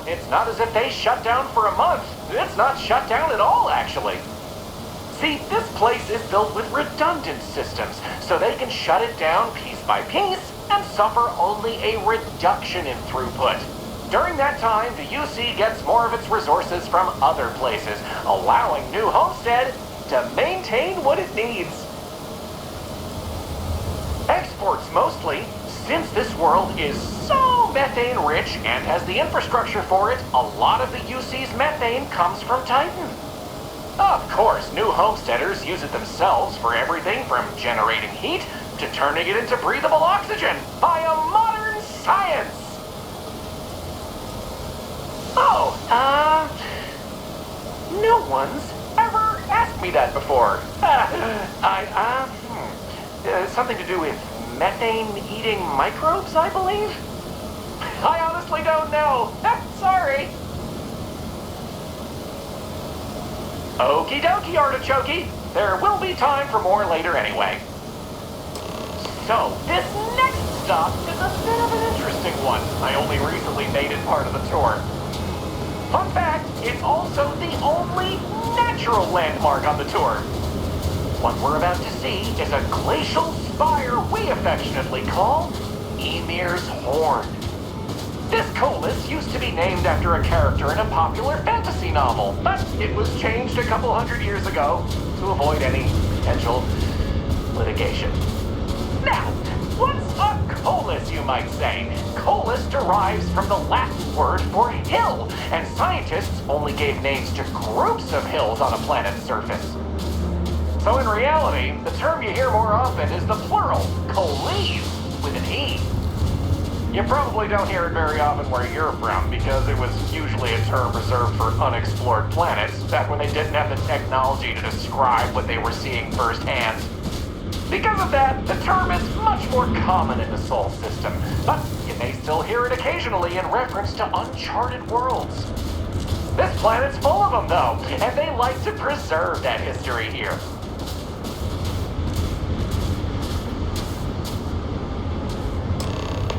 it's not as if they shut down for a month. It's not shut down at all, actually. See, this place is built with redundant systems, so they can shut it down piece by piece and suffer only a reduction in throughput. During that time, the UC gets more of its resources from other places, allowing New Homestead to maintain what it needs. Exports mostly, since this world is so methane rich and has the infrastructure for it, a lot of the UC's methane comes from Titan. Of course, New Homesteaders use it themselves for everything from generating heat to turning it into breathable oxygen via modern science. Oh, no one's ever asked me that before. Something to do with methane-eating microbes, I believe? I honestly don't know. Sorry. Okie dokie, Artichoke. There will be time for more later anyway. So, this next stop is a bit of an interesting one. I only recently made it part of the tour. Fun fact, it's also the only natural landmark on the tour. What we're about to see is a glacial spire we affectionately call Ymir's Horn. This colus used to be named after a character in a popular fantasy novel, but it was changed a couple hundred years ago to avoid any potential litigation. Now, what's a colus, you might say? Colus derives from the Latin word for hill, and scientists only gave names to groups of hills on a planet's surface. So in reality, the term you hear more often is the plural, coles, with an E. You probably don't hear it very often where you're from, because it was usually a term reserved for unexplored planets, back when they didn't have the technology to describe what they were seeing firsthand. Because of that, the term is much more common in the Sol system, but you may still hear it occasionally in reference to uncharted worlds. This planet's full of them, though, and they like to preserve that history here.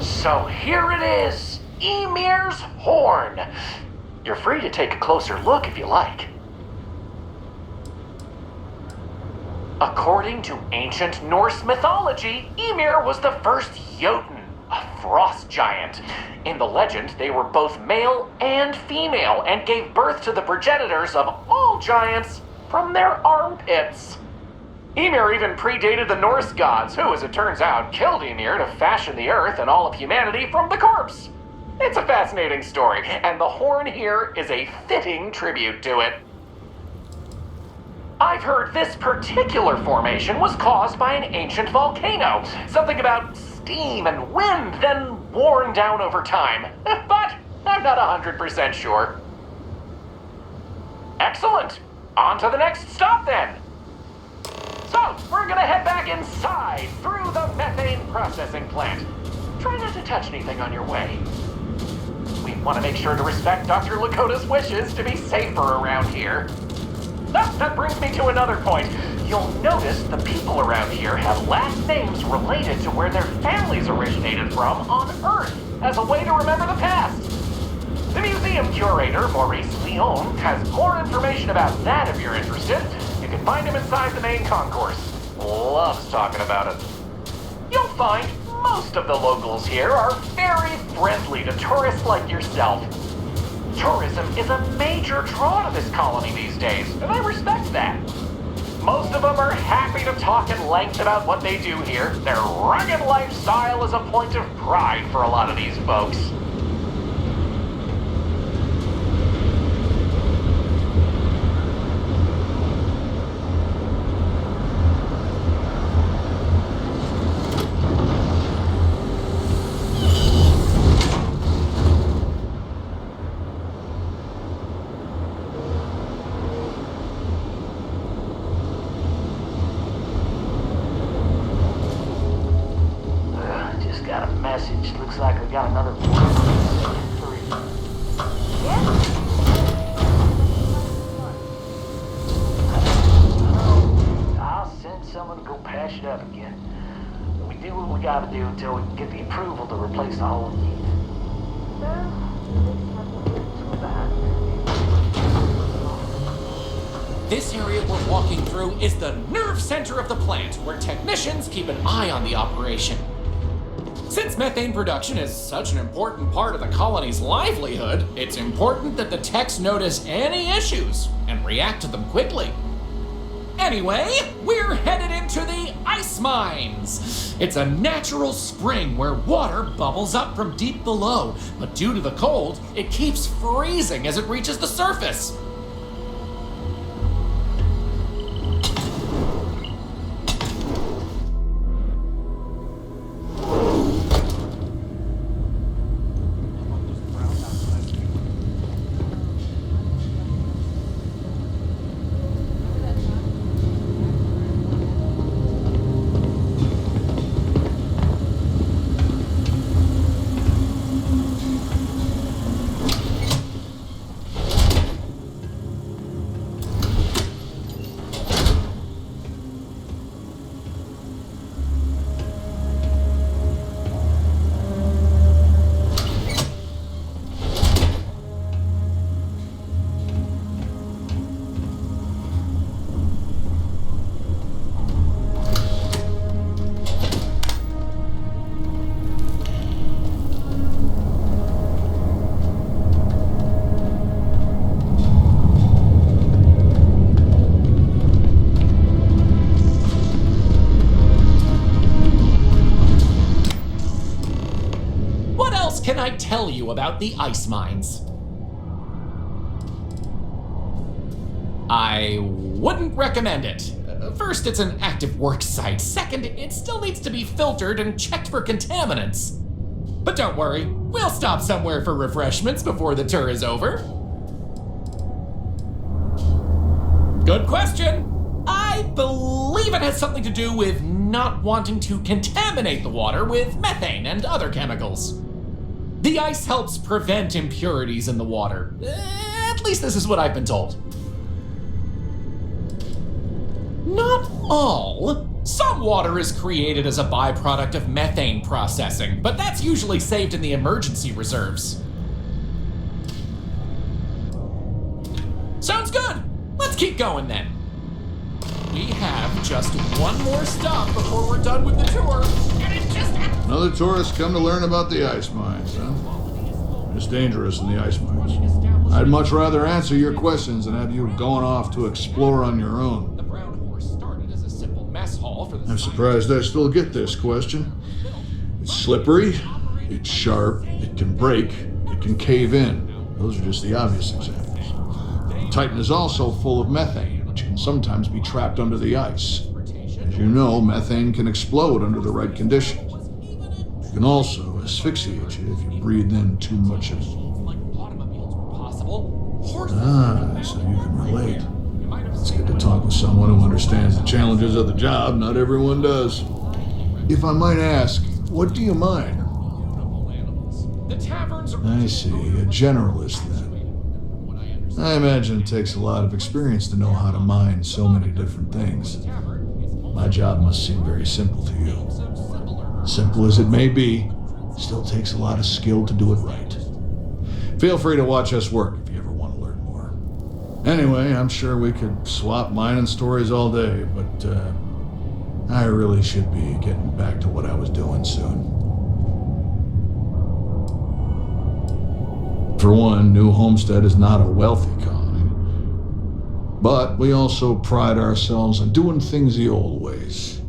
So here it is, Ymir's Horn. You're free to take a closer look if you like. According to ancient Norse mythology, Ymir was the first Jotun, a frost giant. In the legend, they were both male and female and gave birth to the progenitors of all giants from their armpits. Ymir even predated the Norse gods, who, as it turns out, killed Ymir to fashion the earth and all of humanity from the corpse. It's a fascinating story, and the horn here is a fitting tribute to it. I've heard this particular formation was caused by an ancient volcano, something about steam and wind, then worn down over time, but I'm not 100% sure. Excellent! On to the next stop then! So, we're gonna head back inside, through the methane processing plant. Try not to touch anything on your way. We want to make sure to respect Dr. Lakota's wishes to be safer around here. That brings me to another point. You'll notice the people around here have last names related to where their families originated from on Earth, as a way to remember the past. The museum curator, Maurice Leon, has more information about that if you're interested. You can find him inside the main concourse. Loves talking about it. You'll find most of the locals here are very friendly to tourists like yourself. Tourism is a major draw to this colony these days, and I respect that. Most of them are happy to talk at length about what they do here. Their rugged lifestyle is a point of pride for a lot of these folks. Looks like we got another delivery. Yeah? I'll send someone to go patch it up again. We do what we gotta do until we can get the approval to replace the whole unit. This area we're walking through is the nerve center of the plant, where technicians keep an eye on the operation. Since methane production is such an important part of the colony's livelihood, it's important that the techs notice any issues and react to them quickly. Anyway, we're headed into the ice mines. It's a natural spring where water bubbles up from deep below, but due to the cold, it keeps freezing as it reaches the surface. Can I tell you about the ice mines? I wouldn't recommend it. First, it's an active work site. Second, it still needs to be filtered and checked for contaminants. But don't worry, we'll stop somewhere for refreshments before the tour is over. Good question. I believe it has something to do with not wanting to contaminate the water with methane and other chemicals. The ice helps prevent impurities in the water. At least this is what I've been told. Not all. Some water is created as a byproduct of methane processing, but that's usually saved in the emergency reserves. Sounds good. Let's keep going then. We have just one more stop before we're done with the tour, and it just happened. Another tourist come to learn about the ice mines, huh? It's dangerous in the ice mines. I'd much rather answer your questions than have you going off to explore on your own. The Brown Horse started as a simple mess hall for the... I'm surprised I still get this question. It's slippery, it's sharp, it can break, it can cave in. Those are just the obvious examples. Titan is also full of methane, which can sometimes be trapped under the ice. As you know, methane can explode under the right conditions. It can also asphyxiate you if you breathe in too much of it. So you can relate. It's good to talk with someone who understands the challenges of the job. Not everyone does. If I might ask, what do you mine? I see, a generalist then. I imagine it takes a lot of experience to know how to mine so many different things. My job must seem very simple to you. Simple as it may be, still takes a lot of skill to do it right. Feel free to watch us work if you ever want to learn more. Anyway, I'm sure we could swap mining stories all day, but I really should be getting back to what I was doing soon. For one, New Homestead is not a wealthy colony, but we also pride ourselves on doing things the old ways.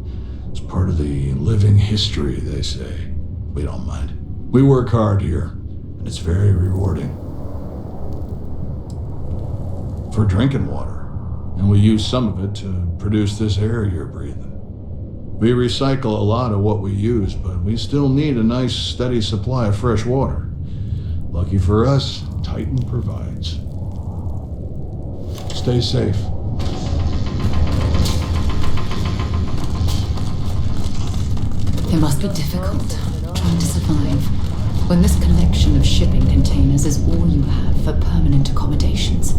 It's part of the living history, they say. We don't mind. We work hard here, and it's very rewarding. For drinking water, and we use some of it to produce this air you're breathing. We recycle a lot of what we use, but we still need a nice, steady supply of fresh water. Lucky for us, Titan provides. Stay safe. It must be difficult trying to survive when this collection of shipping containers is all you have for permanent accommodations.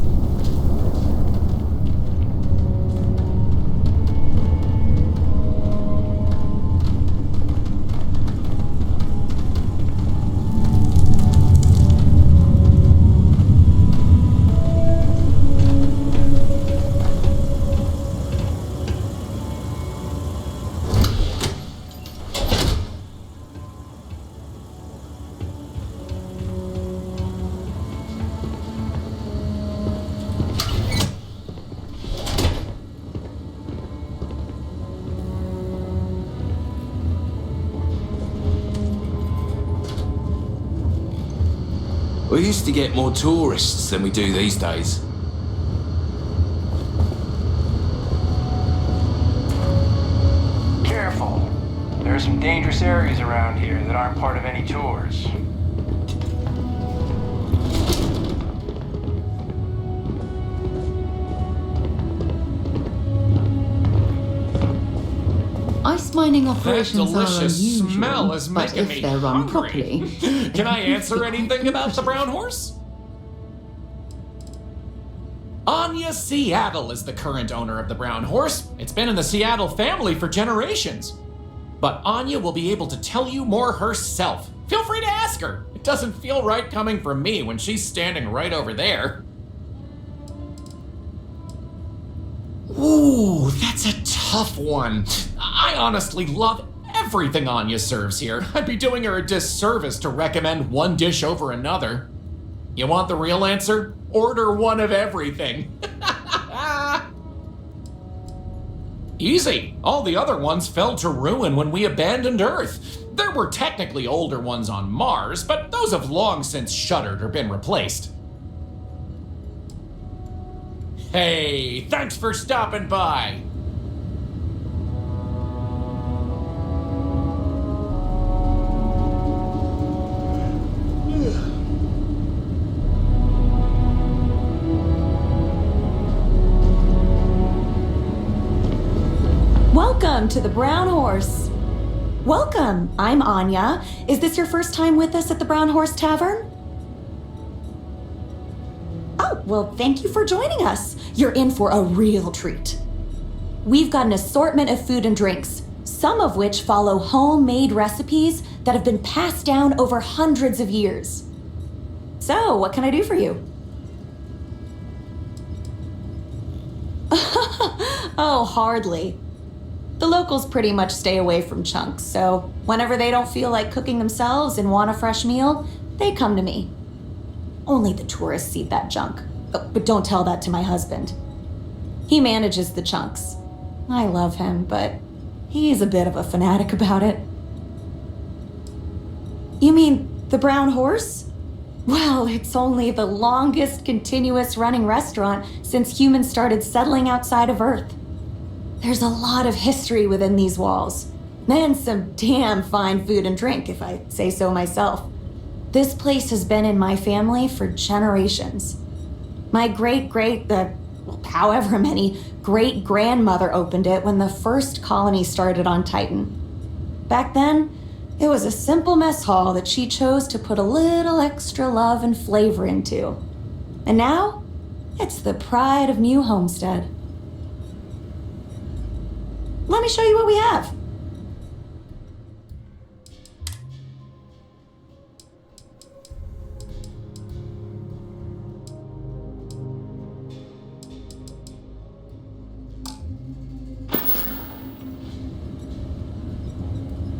We used to get more tourists than we do these days. Careful. There are some dangerous areas around here that aren't part of any tours. Ice mining That operations are delicious unusual, smell is but making if me they're run hungry. properly, Can I answer anything about the brown horse? Anya Seattle is the current owner of the brown horse. It's been in the Seattle family for generations. But Anya will be able to tell you more herself. Feel free to ask her. It doesn't feel right coming from me when she's standing right over there. Ooh, that's a tough one. I honestly love everything Anya serves here. I'd be doing her a disservice to recommend one dish over another. You want the real answer? Order one of everything. Easy. All the other ones fell to ruin when we abandoned Earth. There were technically older ones on Mars, but those have long since shuttered or been replaced. Hey, thanks for stopping by. Welcome to the Brown Horse. Welcome, I'm Anya. Is this your first time with us at the Brown Horse Tavern? Oh, well, thank you for joining us. You're in for a real treat. We've got an assortment of food and drinks, some of which follow homemade recipes that have been passed down over hundreds of years. So, what can I do for you? Oh, hardly. The locals pretty much stay away from chunks, so whenever they don't feel like cooking themselves and want a fresh meal, they come to me. Only the tourists eat that junk. Oh, but don't tell that to my husband. He manages the chunks. I love him, but he's a bit of a fanatic about it. You mean the Brown Horse? Well, it's only the longest continuous running restaurant since humans started settling outside of Earth. There's a lot of history within these walls, and some damn fine food and drink, if I say so myself. This place has been in my family for generations. My however many great-grandmother opened it when the first colony started on Titan. Back then, it was a simple mess hall that she chose to put a little extra love and flavor into. And now, it's the pride of New Homestead. Let me show you what we have.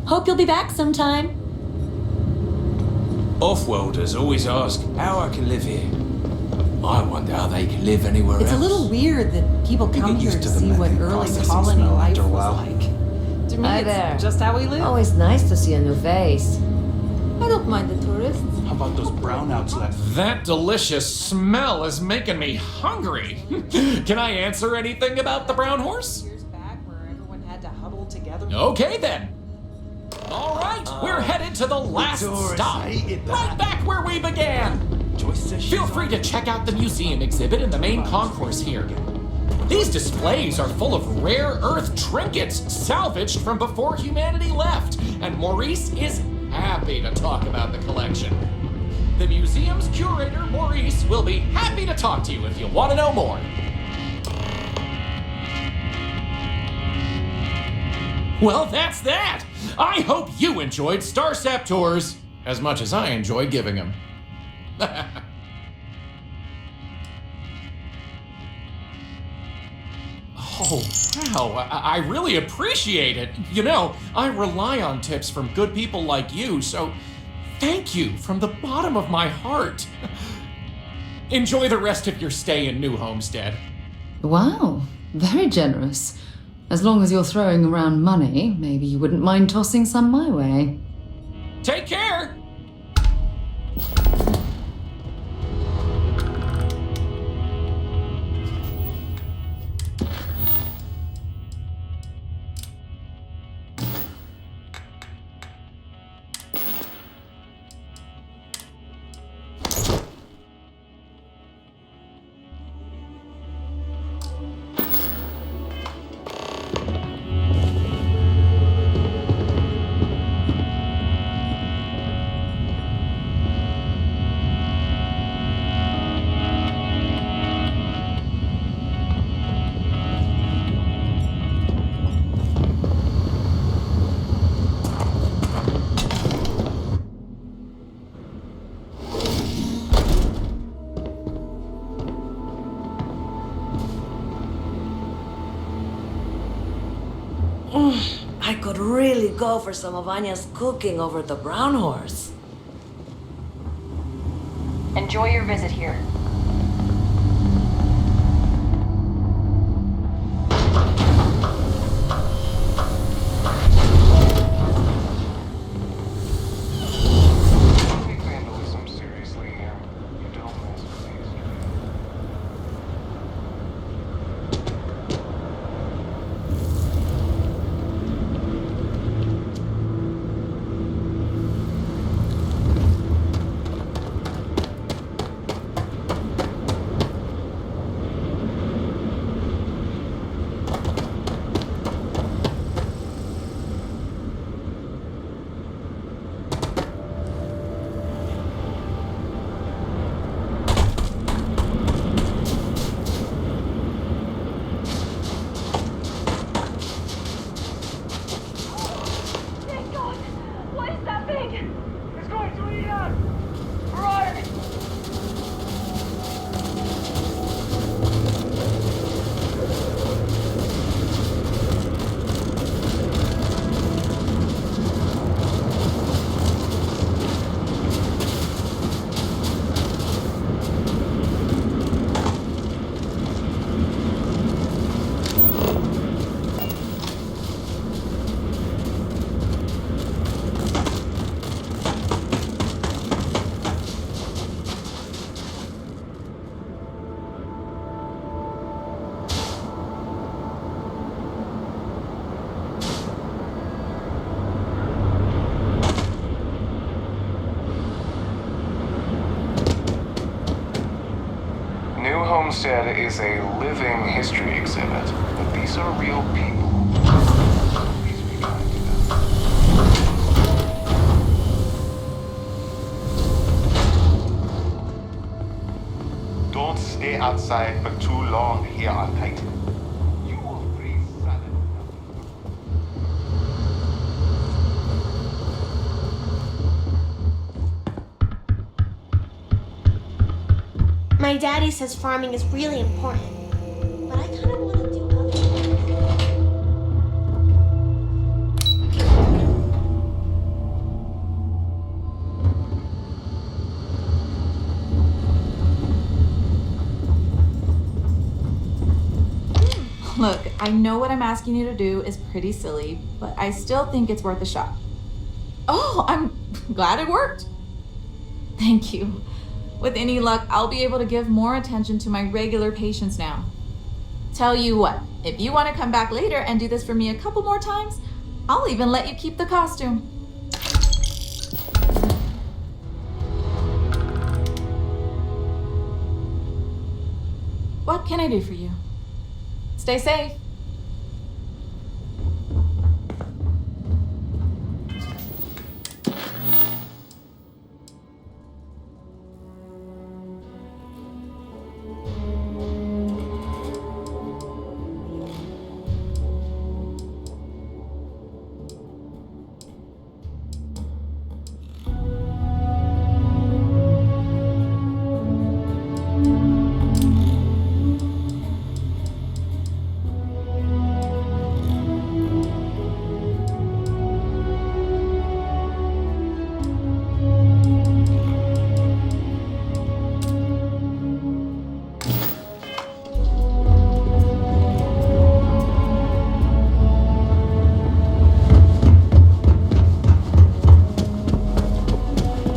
Hope you'll be back sometime. Off-worlders always ask how I can live here. I wonder how they can live anywhere else. It's a little weird that people come get here used to to the see what methane early processing colony smell life after a was while. like. To me, Hi it's there. just how we live. Always nice to see a new face. I don't mind the tourists. How about those brownouts left? That delicious smell is making me hungry. Can I answer anything about the brown horse? Years back, where everyone had to huddle together. Okay then. All right, we're headed to the last tourists stop. hated that. Right back where we began. Joyce says she's Feel free to check out the museum exhibit in the main concourse here. These displays are full of rare earth trinkets salvaged from before humanity left, and Maurice is happy to talk about the collection. The museum's curator, Maurice, will be happy to talk to you if you want to know more. Well, that's that! I hope you enjoyed Starsap Tours as much as I enjoy giving them. Oh, wow, I really appreciate it. You know, I rely on tips from good people like you, so thank you from the bottom of my heart. Enjoy the rest of your stay in New Homestead. Wow, very generous. As long as you're throwing around money, maybe you wouldn't mind tossing some my way. Take care! I could really go for some of Anya's cooking over at the Brown Horse. Enjoy your visit here. Take vandalism seriously here. You don't mess with these. Thank God! What is that thing? It's going to eat us! Run! New Homestead is a living history exhibit, but these are real people. Please be kind to them. Don't stay outside for too long here on Titan. You will freeze solid. My daddy says farming is really important, but I kind of want to do other things. Look, I know what I'm asking you to do is pretty silly, but I still think it's worth a shot. Oh, I'm glad it worked. Thank you. With any luck, I'll be able to give more attention to my regular patients now. Tell you what, if you want to come back later and do this for me a couple more times, I'll even let you keep the costume. What can I do for you? Stay safe.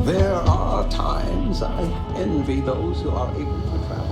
There are times I envy those who are able to travel.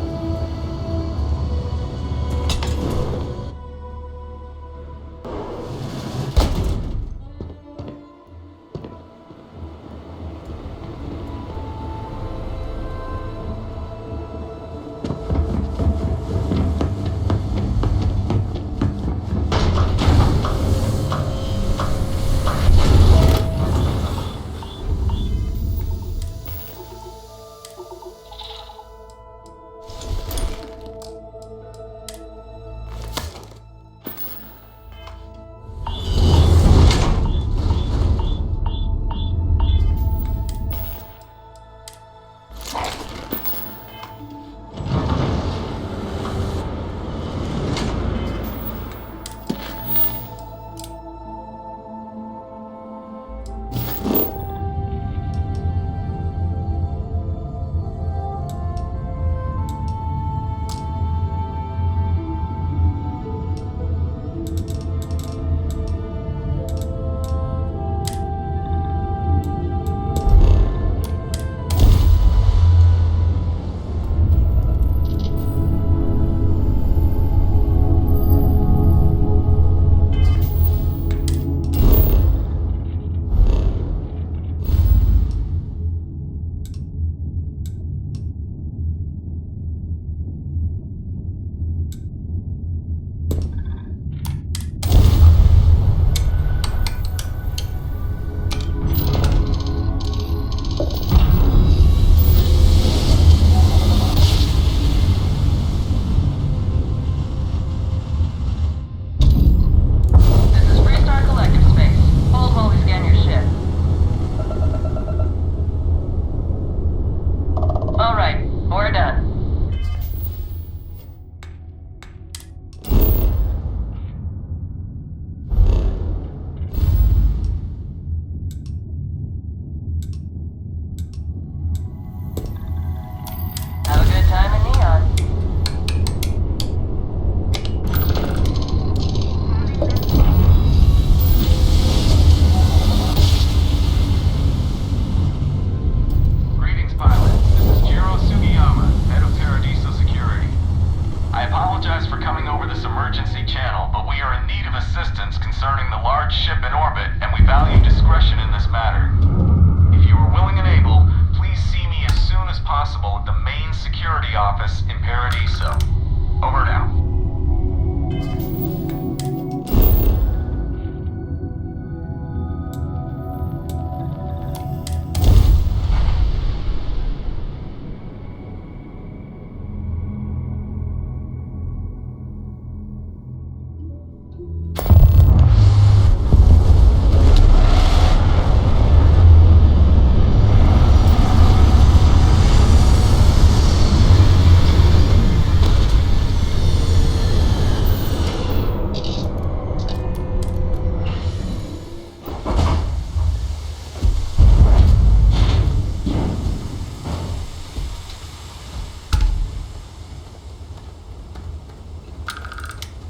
office in Paradiso. Over and out.